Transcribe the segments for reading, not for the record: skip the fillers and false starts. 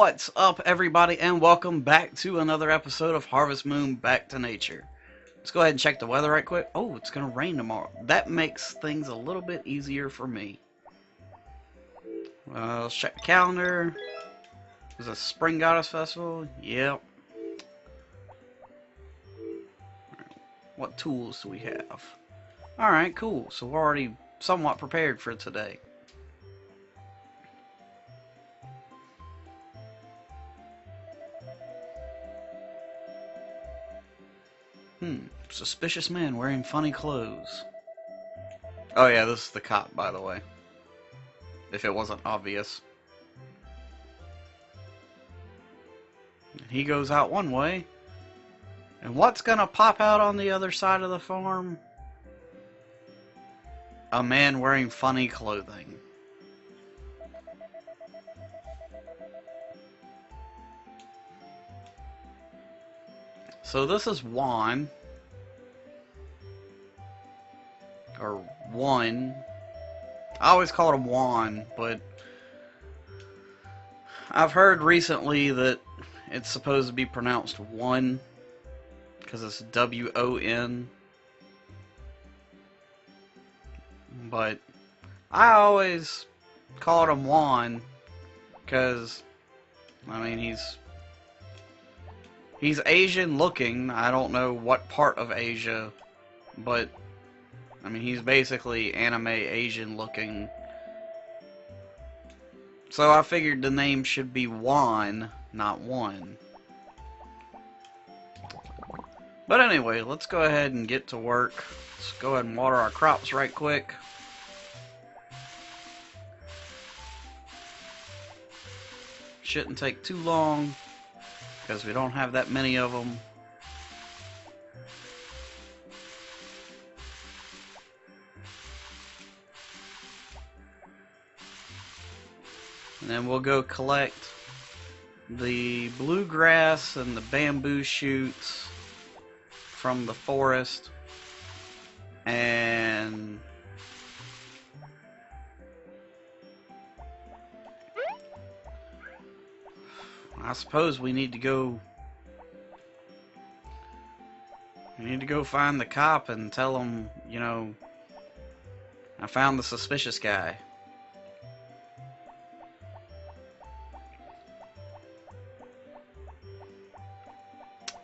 What's up, everybody, and welcome back to another episode of Harvest Moon Back to Nature. Let's go ahead and check the weather right quick. Oh, it's going to rain tomorrow. That makes things a little bit easier for me. Let's check the calendar. Is it Spring Goddess Festival? Yep. What tools do we have? Alright, cool. So we're already somewhat prepared for today. Suspicious man wearing funny clothes. Oh yeah, this is the cop, by the way. If it wasn't obvious. He goes out one way. And what's gonna pop out on the other side of the farm? A man wearing funny clothing. So this is Juan. Or one. I always called him Juan, but I've heard recently that it's supposed to be pronounced one because it's W-O-N. But I always called him Juan because, I mean, he's Asian looking. I don't know what part of Asia, but I mean, he's basically anime Asian looking. So I figured the name should be Juan, not one. But anyway, let's go ahead and get to work. Let's go ahead and water our crops right quick. Shouldn't take too long, because we don't have that many of them. And then we'll go collect the bluegrass and the bamboo shoots from the forest. And I suppose we need to go find the cop and tell him, you know, I found the suspicious guy.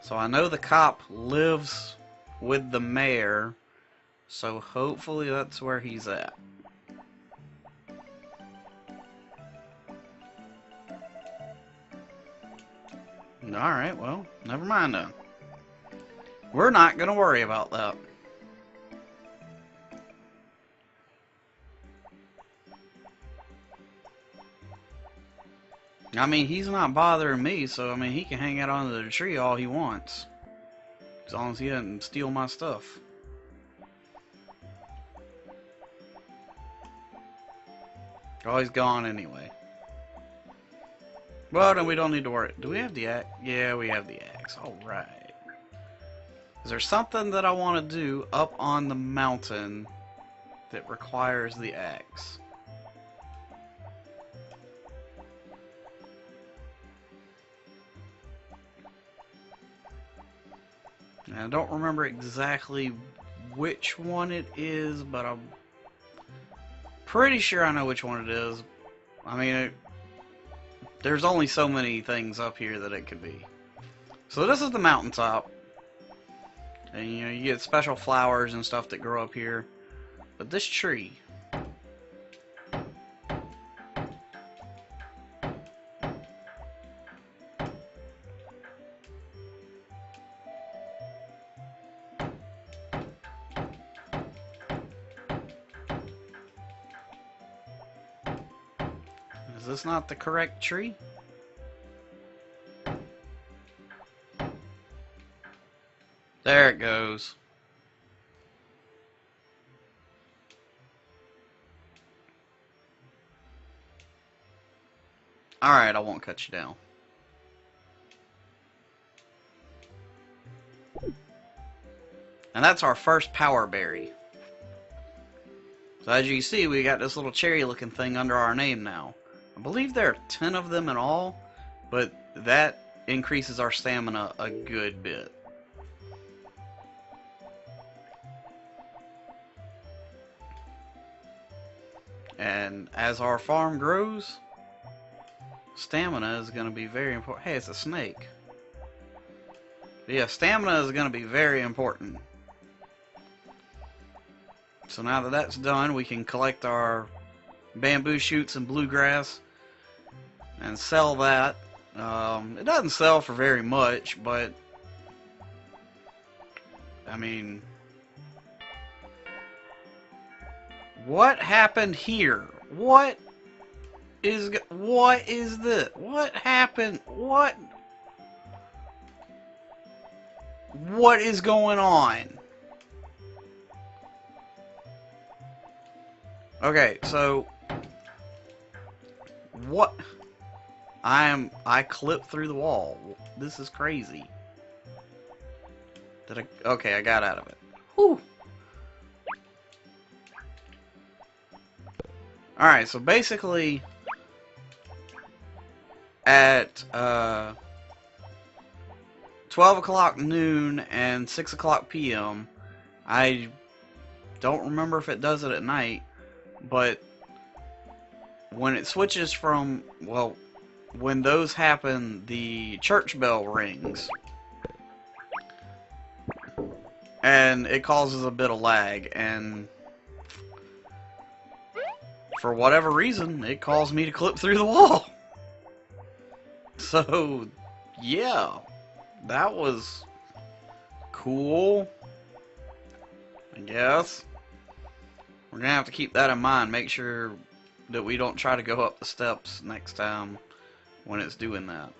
So I know the cop lives with the mayor, so hopefully that's where he's at. Alright, well, never mind then. We're not gonna worry about that. I mean, he's not bothering me, so I mean, he can hang out under the tree all he wants. As long as he doesn't steal my stuff. Oh, he's gone anyway. Well, then we don't need to worry. Do we have the axe? Yeah, we have the axe. Alright. Is there something that I want to do up on the mountain that requires the axe? I don't remember exactly which one it is, but I'm pretty sure I know which one it is. I mean, there's only so many things up here that it could be. So this is the mountaintop. And you know, you get special flowers and stuff that grow up here. But this tree, is this not the correct tree? There it goes. Alright, I won't cut you down. And that's our first power berry. So as you can see, we got this little cherry looking thing under our name now. I believe there are 10 of them in all. but that increases our stamina a good bit. And as our farm grows, stamina is going to be very important. Hey, it's a snake. But yeah, stamina is going to be very important. So now that that's done, we can collect our bamboo shoots and bluegrass and sell that. It doesn't sell for very much, but I mean, what happened here? What is this? What happened? What is going on? Okay, so what? I clipped through the wall. This is crazy. Okay, I got out of it. Whew. Alright, so basically at 12 o'clock noon and 6 o'clock p.m. I don't remember if it does it at night, but when it switches from, well, when those happen, the church bell rings. And it causes a bit of lag, and for whatever reason, it caused me to clip through the wall. So, yeah, that was cool, I guess. We're gonna have to keep that in mind, make sure that we don't try to go up the steps next time when it's doing that.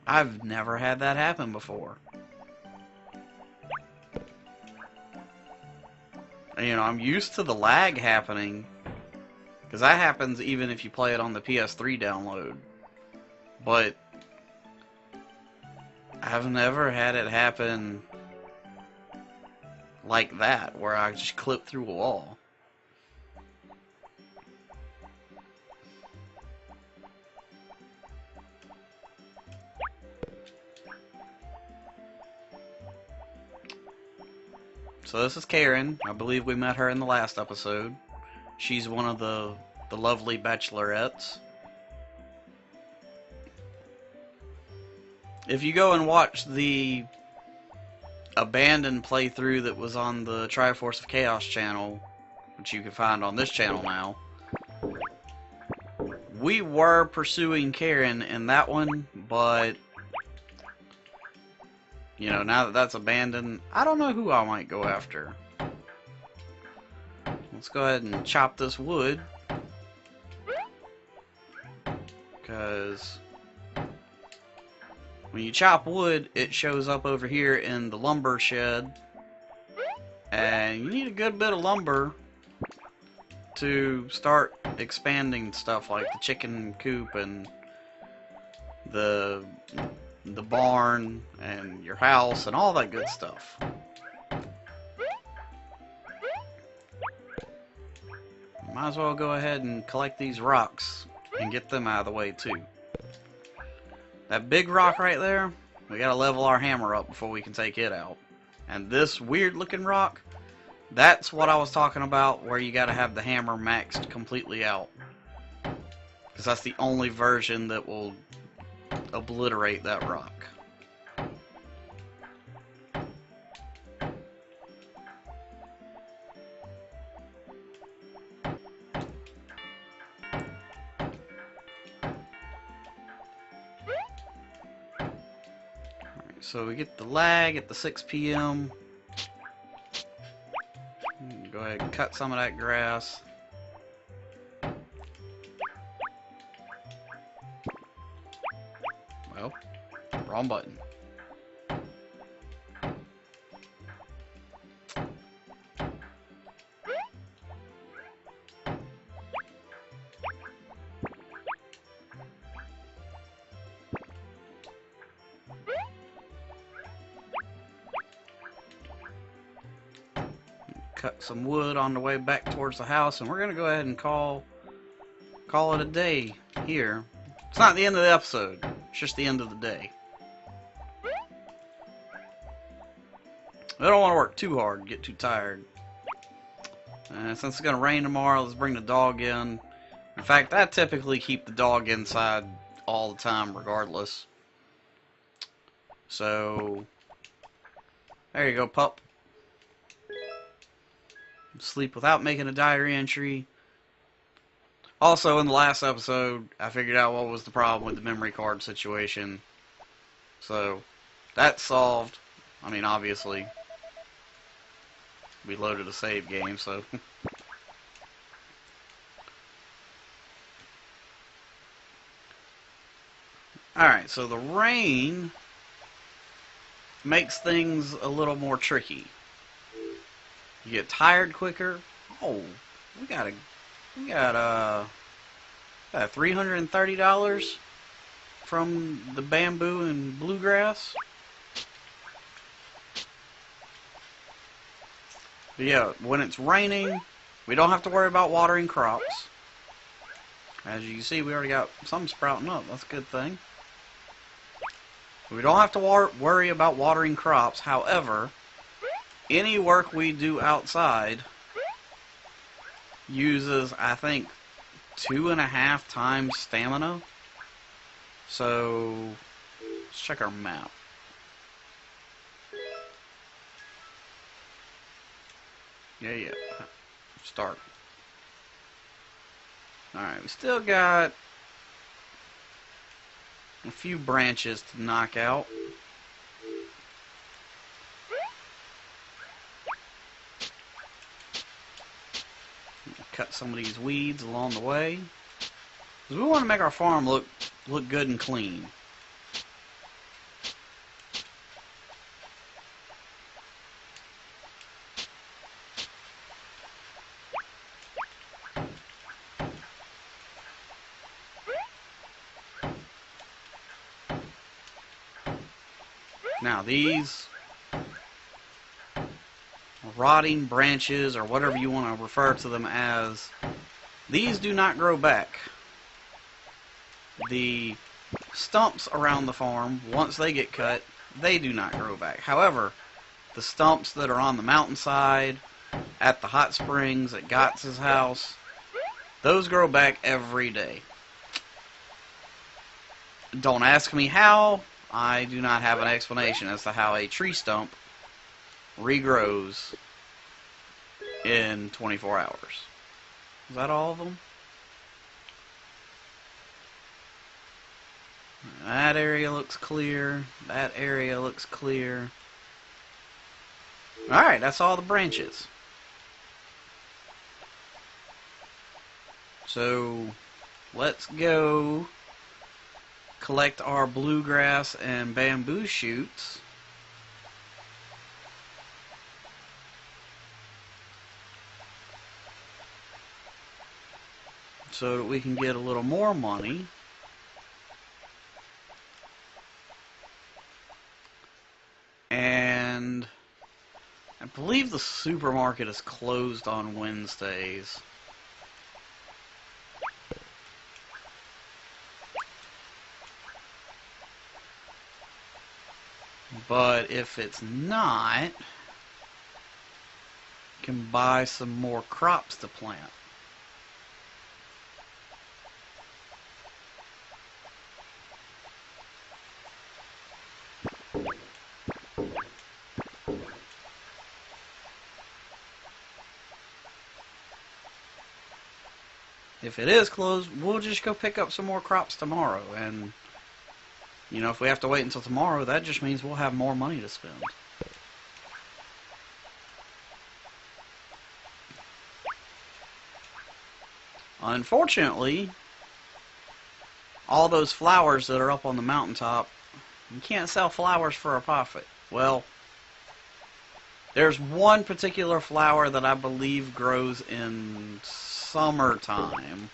I've never had that happen before. You know, I'm used to the lag happening, because that happens even if you play it on the PS3 download. But I've never had it happen like that, where I just clip through a wall. So this is Karen. I believe we met her in the last episode. She's one of the lovely bachelorettes. If you go and watch the abandoned playthrough that was on the Triforce of Chaos channel, which you can find on this channel now, we were pursuing Karen in that one, but you know, now that that's abandoned, I don't know who I might go after. Let's go ahead and chop this wood, because when you chop wood, it shows up over here in the lumber shed, and you need a good bit of lumber to start expanding stuff like the chicken coop and the barn and your house and all that good stuff. Might as well go ahead and collect these rocks and get them out of the way too. That big rock right there, we gotta level our hammer up before we can take it out. And this weird looking rock, that's what I was talking about, where you gotta have the hammer maxed completely out. Because that's the only version that will obliterate that rock. So we get the lag at the 6 p.m. Go ahead and cut some of that grass. Well, wrong button. Cut some wood on the way back towards the house, and we're gonna go ahead and call call it a day here. It's not the end of the episode. It's just the end of the day. I don't want to work too hard and get too tired. Since it's going to rain tomorrow, let's bring the dog in. In fact, I typically keep the dog inside all the time regardless. So, there you go, pup. Sleep without making a diary entry. Also, in the last episode, I figured out what was the problem with the memory card situation. So, that's solved. I mean, obviously, we loaded a save game, so... Alright, so the rain makes things a little more tricky. You get tired quicker. Oh, we got $330 from the bamboo and bluegrass. But yeah, when it's raining, we don't have to worry about watering crops. As you can see, we already got some sprouting up. That's a good thing. We don't have to worry about watering crops. However, any work we do outside uses, I think, 2.5 times stamina. So, let's check our map. Yeah. Start. Alright, we still got a few branches to knock out. Cut some of these weeds along the way. 'Cause we want to make our farm look good and clean. Now these rotting branches, or whatever you want to refer to them as, these do not grow back. The stumps around the farm, once they get cut, they do not grow back. However, the stumps that are on the mountainside, at the hot springs, at Gotts's house, those grow back every day. Don't ask me how. I do not have an explanation as to how a tree stump regrows in 24 hours. Is that all of them? That area looks clear. That area looks clear. Alright, that's all the branches. So, let's go collect our bluegrass and bamboo shoots. So that we can get a little more money. And I believe the supermarket is closed on Wednesdays. But if it's not, you can buy some more crops to plant. If it is closed, we'll just go pick up some more crops tomorrow. And, you know, if we have to wait until tomorrow, that just means we'll have more money to spend. Unfortunately, all those flowers that are up on the mountaintop, you can't sell flowers for a profit. Well, there's one particular flower that I believe grows in summertime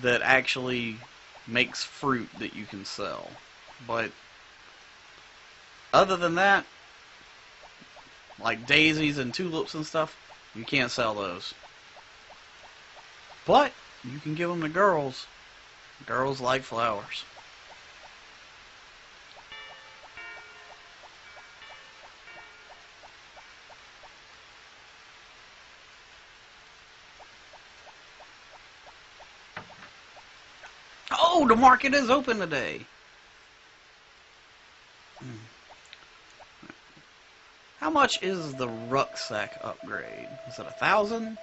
that actually makes fruit that you can sell. But other than that, like daisies and tulips and stuff, you can't sell those. But You can give them to girls. Girls like flowers. Oh, the market is open today. How much is the rucksack upgrade? Is it 1,000?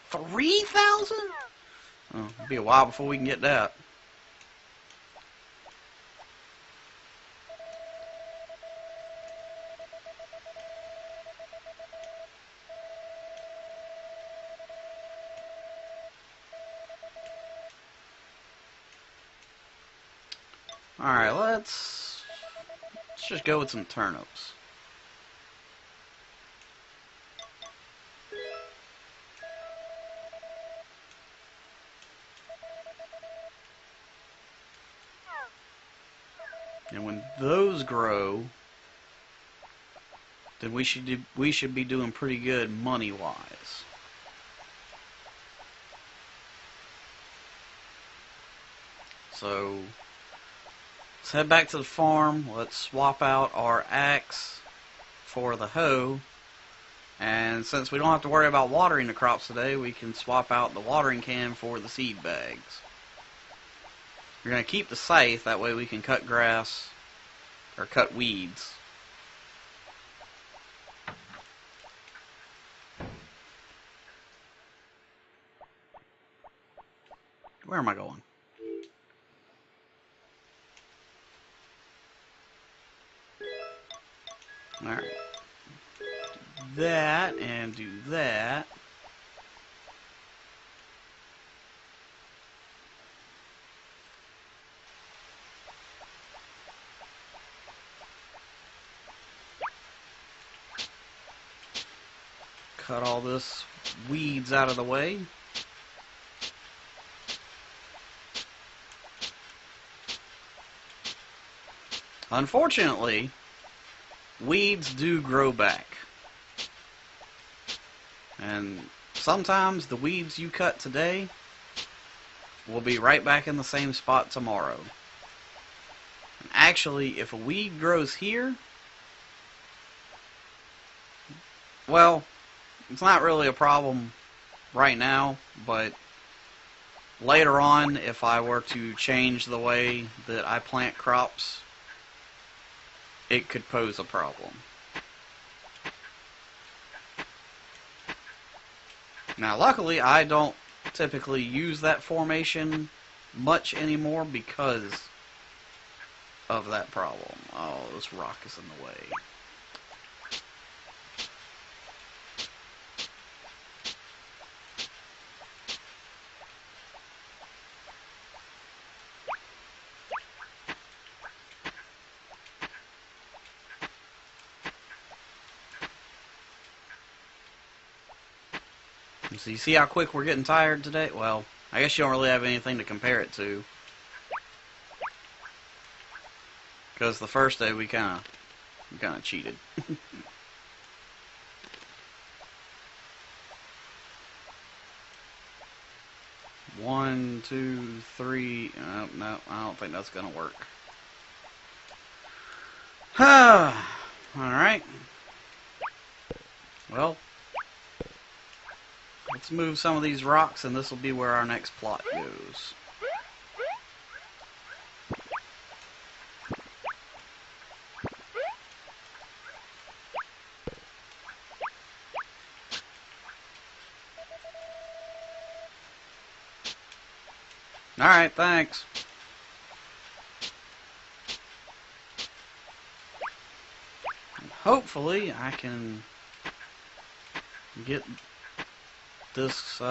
3,000? Oh, it'll be a while before we can get that. Alright, let's just go with some turnips. And when those grow, then we should be doing pretty good money-wise. So let's head back to the farm. Let's swap out our axe for the hoe. And since we don't have to worry about watering the crops today, we can swap out the watering can for the seed bags. We're going to keep the scythe, that way we can cut grass, or cut weeds. Where am I going? Alright. That, and do that. Cut all this weeds out of the way. Unfortunately, weeds do grow back. And sometimes the weeds you cut today will be right back in the same spot tomorrow. And actually, if a weed grows here, well, it's not really a problem right now, but later on, if I were to change the way that I plant crops, it could pose a problem. Now, luckily, I don't typically use that formation much anymore because of that problem. Oh, this rock is in the way. So you see how quick we're getting tired today? Well, I guess you don't really have anything to compare it to. Because the first day we kind of cheated. 1, 2, 3. No, I don't think that's gonna work. Alright. Well, let's move some of these rocks, and this will be where our next plot goes. Alright, thanks. And hopefully I can get this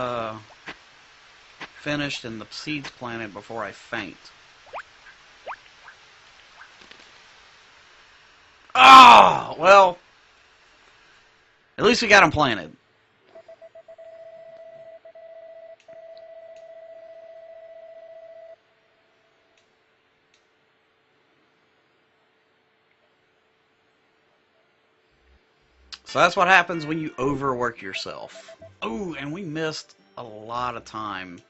finished and the seeds planted before I faint. Ah, well, at least we got them planted. So that's what happens when you overwork yourself. Oh, and we missed a lot of time.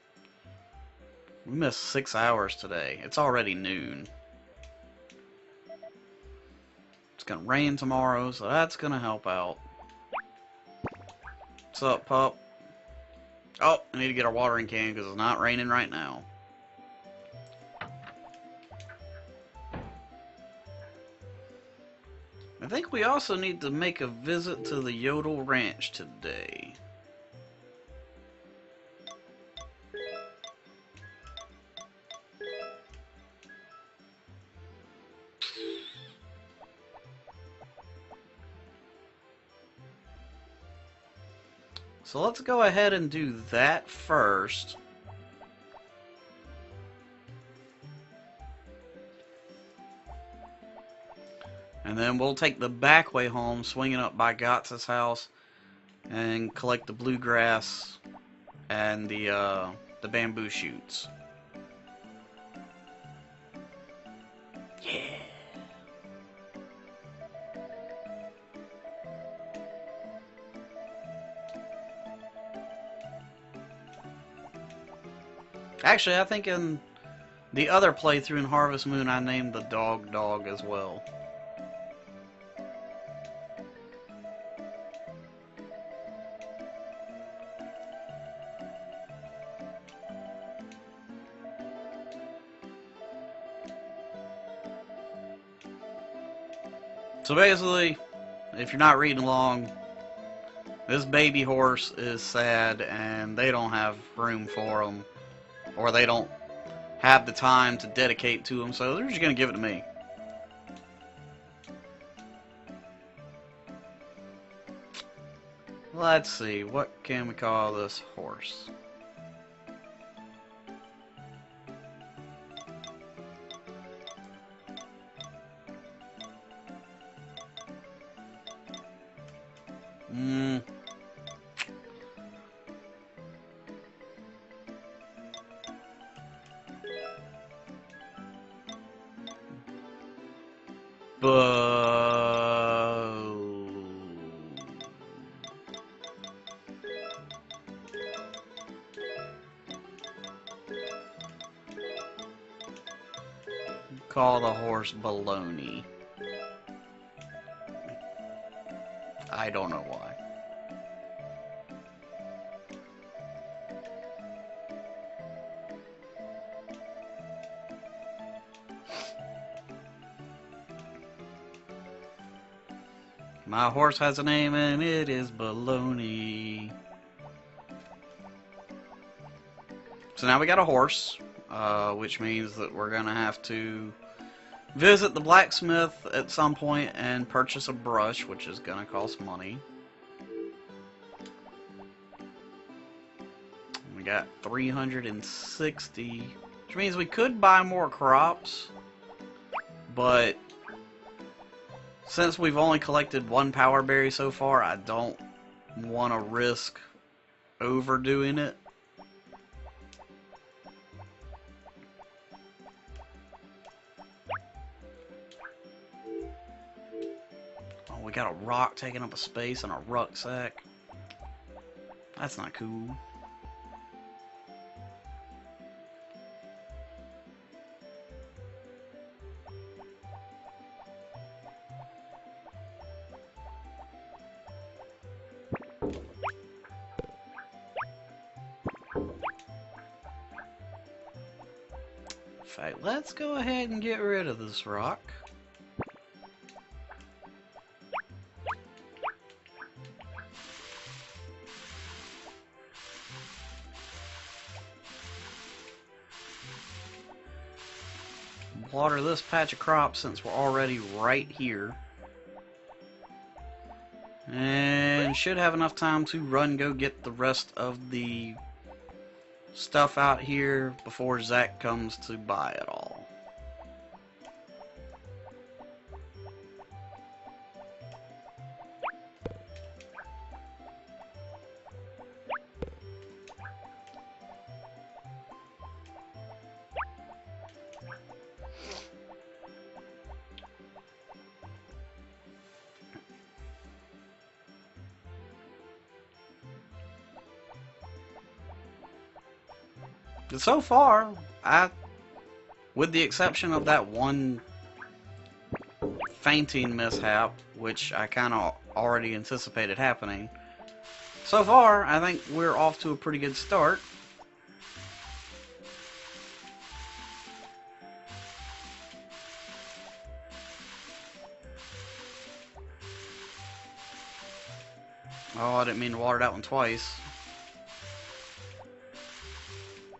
We missed 6 hours today. It's already noon. It's gonna rain tomorrow, so that's gonna help out. What's up, pup? Oh, I need to get our watering can because it's not raining right now. I think we also need to make a visit to the Yodel Ranch today. So let's go ahead and do that first. And then we'll take the back way home, swinging up by Gotz's house, and collect the bluegrass and the bamboo shoots. Yeah. Actually, I think in the other playthrough in Harvest Moon, I named the dog as well. So basically, if you're not reading along, this baby horse is sad and they don't have room for him, or they don't have the time to dedicate to him, so they're just going to give it to me. Let's see, what can we call this horse? Call the horse baloney. I don't know why. My horse has a name and it is Baloney. So now we got a horse, which means that we're gonna have to visit the blacksmith at some point and purchase a brush, which is gonna cost money. We got 360, which means we could buy more crops, but since we've only collected one power berry so far, I don't want to risk overdoing it. Oh, we got a rock taking up a space in our rucksack. That's not cool. In fact, let's go ahead and get rid of this rock. Water this patch of crops since we're already right here. And should have enough time to run go get the rest of the stuff out here before Zach comes to buy it all. But so far, with the exception of that one fainting mishap, which I kind of already anticipated happening, so far, I think we're off to a pretty good start. Oh, I didn't mean to water that one twice.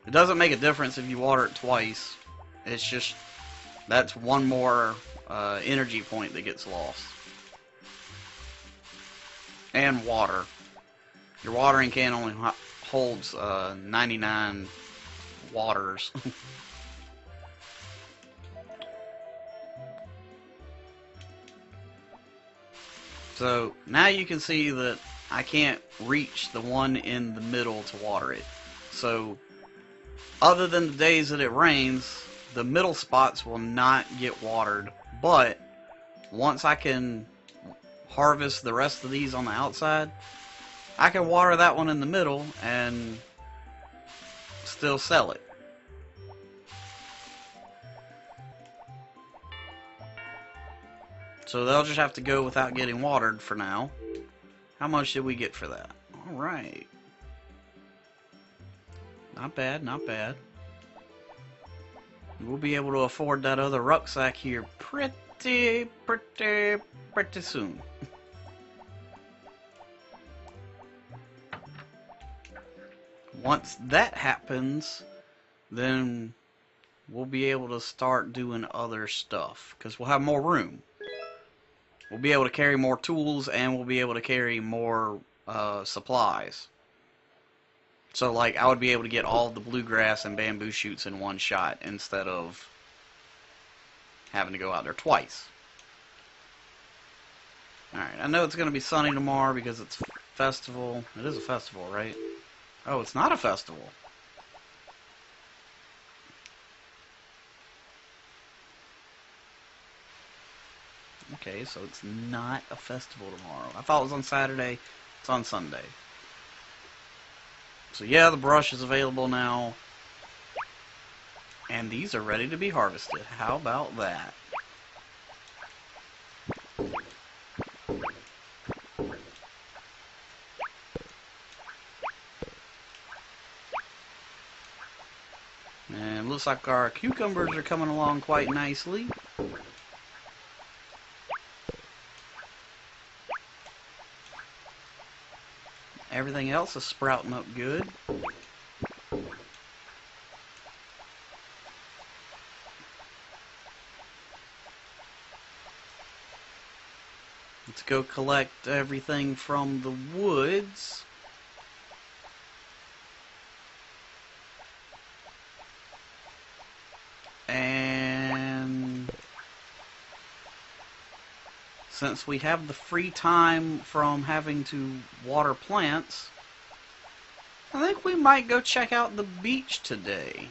It doesn't make a difference if you water it twice. It's just, that's one more energy point that gets lost. And water. Your watering can only holds 99 waters. So now you can see that I can't reach the one in the middle to water it. So other than the days that it rains, the middle spots will not get watered. But once I can harvest the rest of these on the outside, I can water that one in the middle and still sell it. So they'll just have to go without getting watered for now. How much did we get for that? Alright. Not bad, not bad. We'll be able to afford that other rucksack here pretty soon. Once that happens, then we'll be able to start doing other stuff, because we'll have more room. We'll be able to carry more tools, and we'll be able to carry more supplies. So, like, I would be able to get all the bluegrass and bamboo shoots in one shot instead of having to go out there twice. Alright, I know it's going to be sunny tomorrow because it's festival. It is a festival, right? Oh, it's not a festival. Okay, so it's not a festival tomorrow. I thought it was on Saturday. It's on Sunday. So yeah, the brush is available now. And these are ready to be harvested. How about that? And looks like our cucumbers are coming along quite nicely. Everything else is sprouting up good. Let's go collect everything from the woods. And since we have the free time from having to water plants, I think we might go check out the beach today.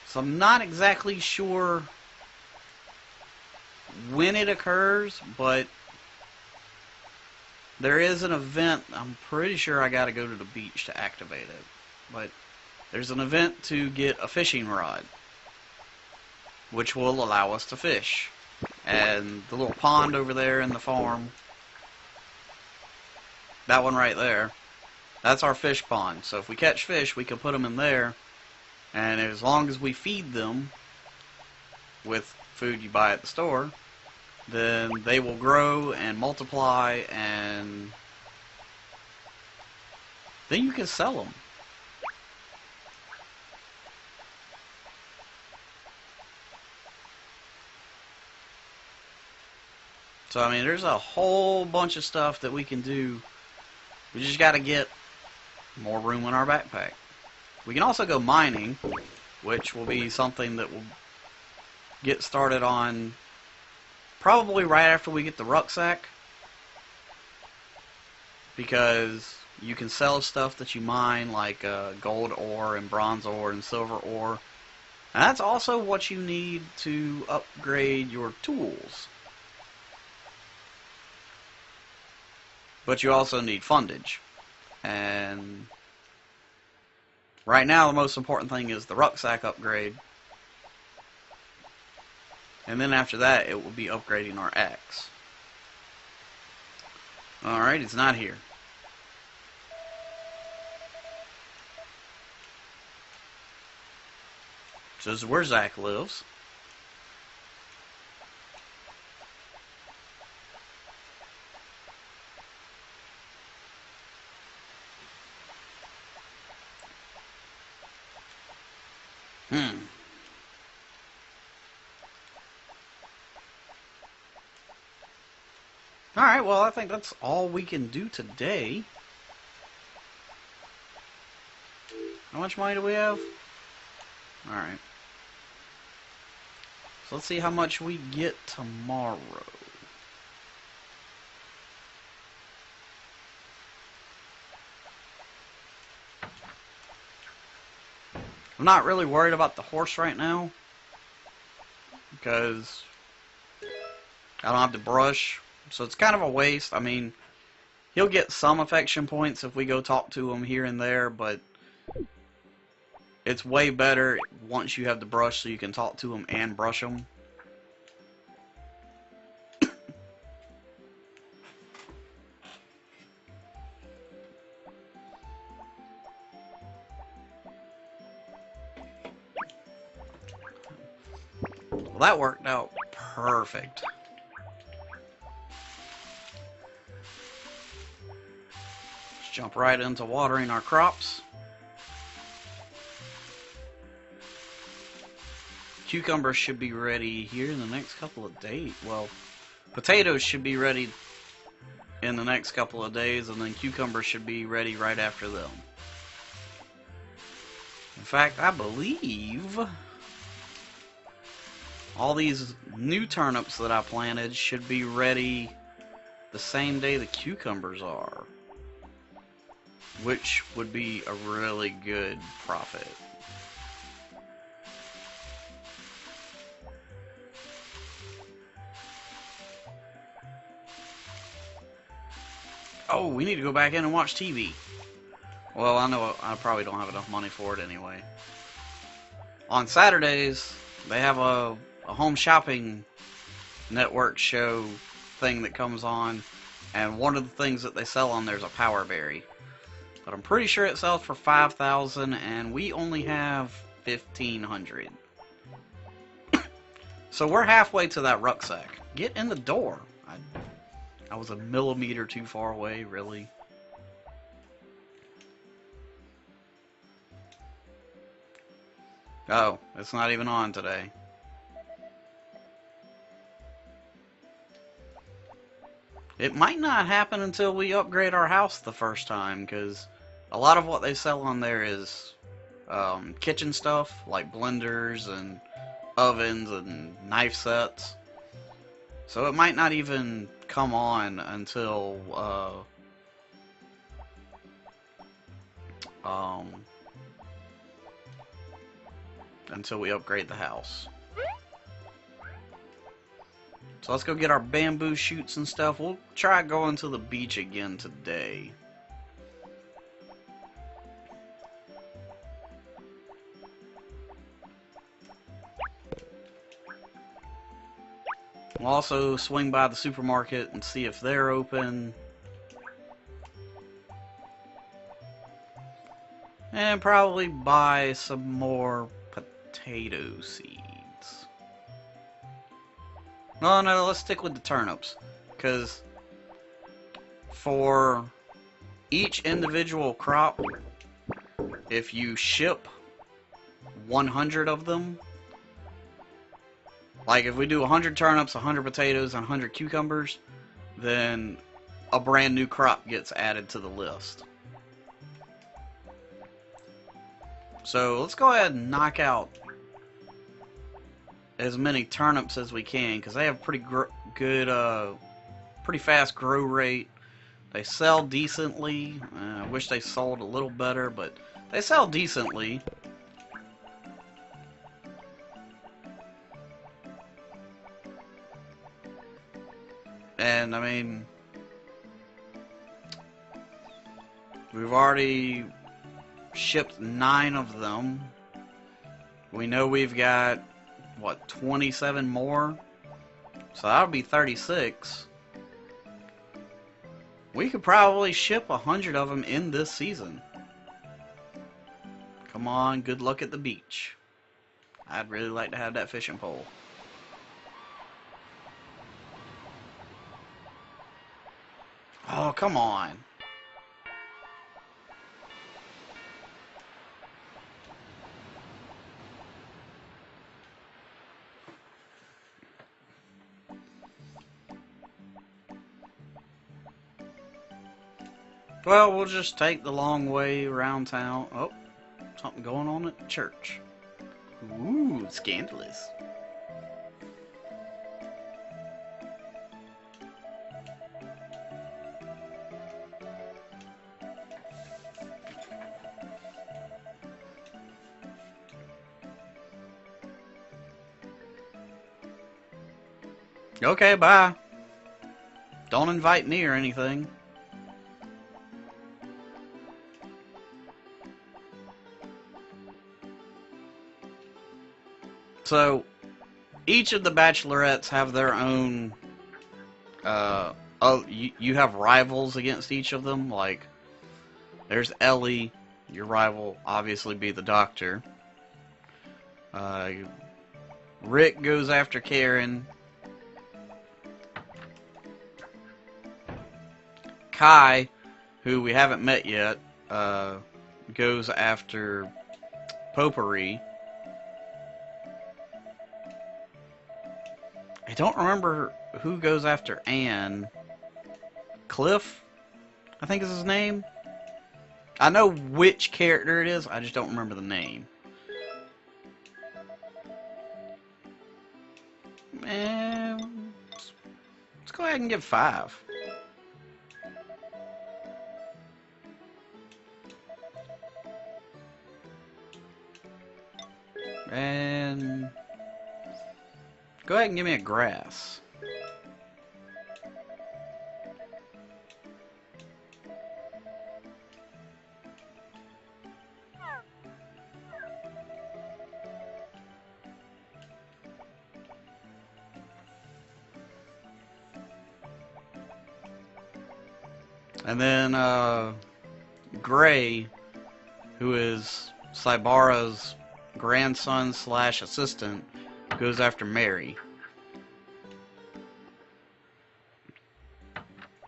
So I'm not exactly sure when it occurs, but there is an event. I'm pretty sure I gotta go to the beach to activate it. But there's an event to get a fishing rod, which will allow us to fish. And the little pond over there in the farm, that one right there, that's our fish pond. So if we catch fish, we can put them in there. And as long as we feed them with food you buy at the store, then they will grow and multiply, and then you can sell them. So, I mean, there's a whole bunch of stuff that we can do. We just got to get more room in our backpack. We can also go mining, which will be something that we'll get started on probably right after we get the rucksack, because you can sell stuff that you mine, like gold ore and bronze ore and silver ore. And that's also what you need to upgrade your tools. But you also need fundage. And right now the most important thing is the rucksack upgrade. And then after that it will be upgrading our axe. Alright, it's not here. So this is where Zach lives. Alright, well I think that's all we can do today. How much money do we have? Alright. So let's see how much we get tomorrow. I'm not really worried about the horse right now, because I don't have to brush, so it's kind of a waste. I mean, he'll get some affection points if we go talk to him here and there, but it's way better once you have the brush so you can talk to him and brush him. Well, that worked out perfect. Let's jump right into watering our crops. Cucumbers should be ready here in the next couple of days. Well, potatoes should be ready in the next couple of days, and then cucumbers should be ready right after them. In fact, I believe all these new turnips that I planted should be ready the same day the cucumbers are, which would be a really good profit. Oh, we need to go back in and watch TV. Well, I know I probably don't have enough money for it anyway. On Saturdays, they have a home shopping network show thing that comes on, and one of the things that they sell on there is a power berry. But I'm pretty sure it sells for 5,000, and we only have 1,500. So we're halfway to that rucksack. Get in the door. I was a millimeter too far away, really. Oh, it's not even on today. It might not happen until we upgrade our house the first time, because a lot of what they sell on there is kitchen stuff, like blenders and ovens and knife sets. So it might not even come on until we upgrade the house. So let's go get our bamboo shoots and stuff. We'll try going to the beach again today. We'll also swing by the supermarket and see if they're open. And probably buy some more potato seeds. No, let's stick with the turnips. Because for each individual crop, if you ship 100 of them, like if we do 100 turnips, 100 potatoes, and 100 cucumbers, then a brand new crop gets added to the list. So let's go ahead and knock out as many turnips as we can, because they have pretty good, pretty fast grow rate. They sell decently. I wish they sold a little better, but they sell decently. And I mean, We've already shipped 9 of them. We know we've got, what, 27 more? So that'll be 36. We could probably ship 100 of them in this season. Come on, good luck at the beach. I'd really like to have that fishing pole. Oh, come on. Well, we'll just take the long way around town. Oh, something going on at the church. Ooh, scandalous. Okay, bye. Don't invite me or anything. So, each of the bachelorettes have their own, you have rivals against each of them. Like, there's Ellie, your rival, obviously be the doctor. Rick goes after Karen. Kai, who we haven't met yet, goes after Potpourri. I don't remember who goes after Anne. Cliff, I think is his name. I know which character it is, I just don't remember the name. Man, let's go ahead and give 5. And go ahead and give me a grass. And then Gray, who is Cybara's grandson slash assistant, goes after Mary.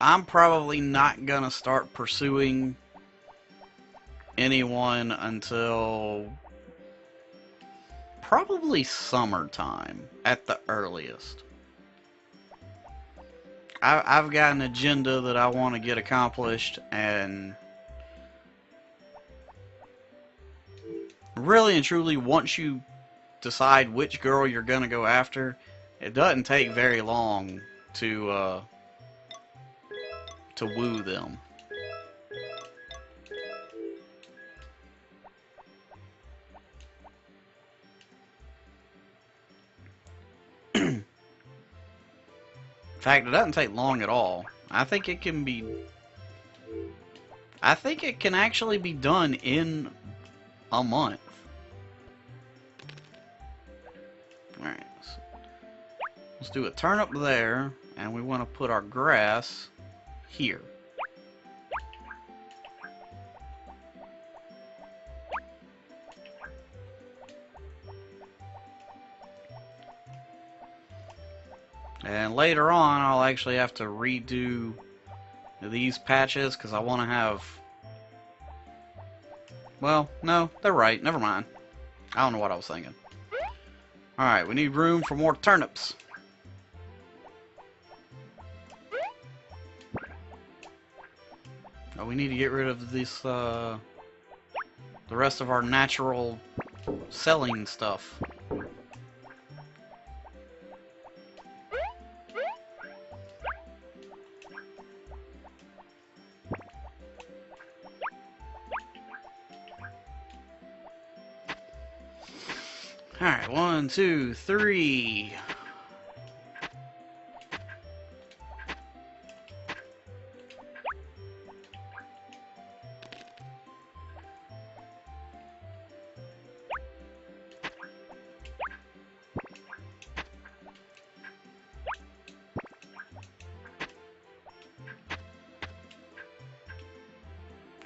I'm probably not gonna start pursuing anyone until probably summertime at the earliest. I've got an agenda that I want to get accomplished, and really and truly, once you decide which girl you're gonna go after, it doesn't take very long to woo them. In fact, it doesn't take long at all. I think it can actually be done in a month. Alright, so let's do a turnip there, and we want to put our grass here. And later on, I'll actually have to redo these patches because I want to have... Well, no, they're right. Never mind. I don't know what I was thinking. Alright, we need room for more turnips. Oh, we need to get rid of this, the rest of our natural selling stuff. Alright, 1, 2, 3.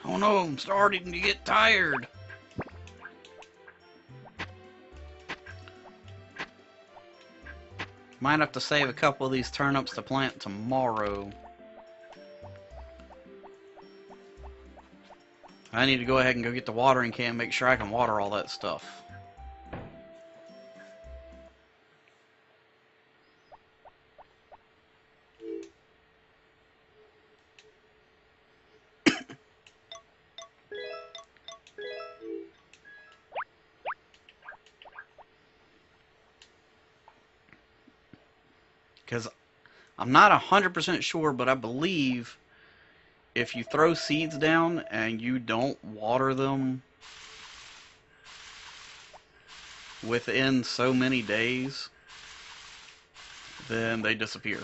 Oh no, I'm starting to get tired. Might have to save a couple of these turnips to plant tomorrow. I need to go ahead and go get the watering can, make sure I can water all that stuff. Because I'm not 100% sure, but I believe if you throw seeds down and you don't water them within so many days, then they disappear.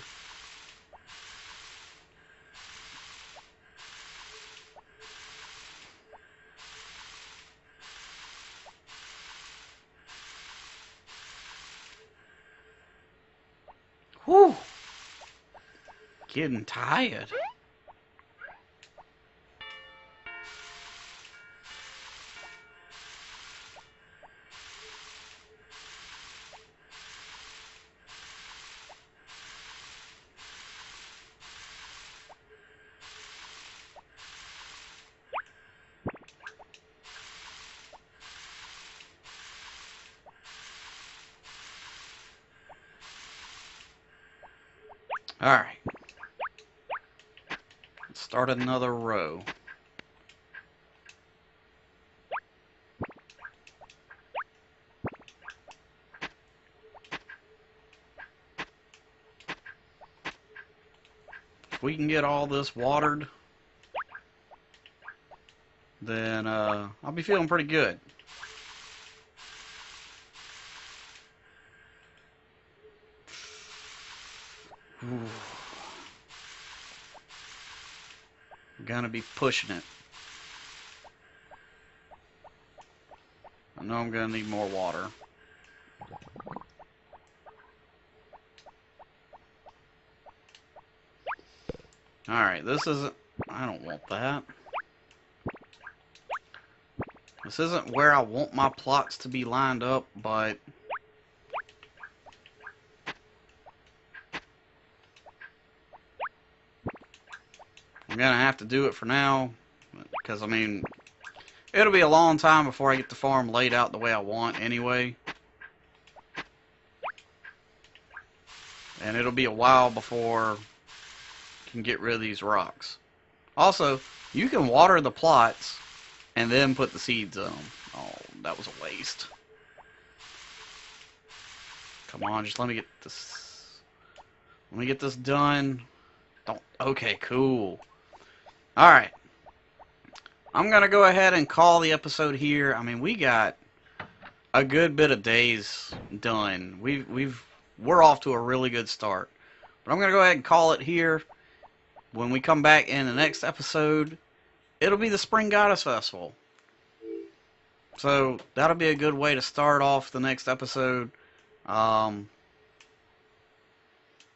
Whew! Getting tired. Alright. Let's start another row. If we can get all this watered, then I'll be feeling pretty good. Ooh. I'm gonna be pushing it. I know I'm gonna need more water. Alright, this isn't... I don't want that. This isn't where I want my plots to be lined up, but... I'm gonna have to do it for now, because, I mean, it'll be a long time before I get the farm laid out the way I want anyway. And it'll be a while before I can get rid of these rocks. Also, you can water the plots and then put the seeds in them. Oh, that was a waste. Come on, just let me get this. Let me get this done. Don't. Okay, cool. All right. I'm gonna go ahead and call the episode here. I mean, we got a good bit of days done. We're off to a really good start. But I'm gonna go ahead and call it here. When we come back in the next episode, it'll be the Spring Goddess Festival. So that'll be a good way to start off the next episode. But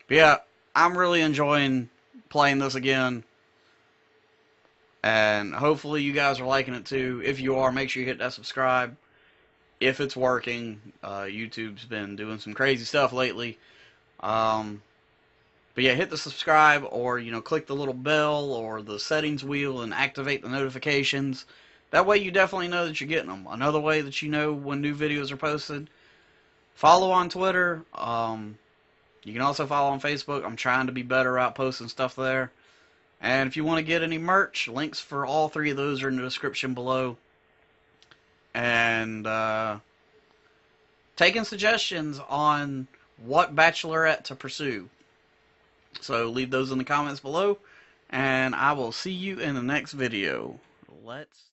yeah, I'm really enjoying playing this again. And hopefully you guys are liking it too. If you are, make sure you hit that subscribe. If it's working, YouTube's been doing some crazy stuff lately. But yeah, hit the subscribe, or, you know, click the little bell or the settings wheel and activate the notifications. That way you definitely know that you're getting them. Another way that you know when new videos are posted. Follow on Twitter. You can also follow on Facebook. I'm trying to be better about posting stuff there. And if you want to get any merch, links for all three of those are in the description below. And taking suggestions on what bachelorette to pursue. So leave those in the comments below, and I will see you in the next video. Let's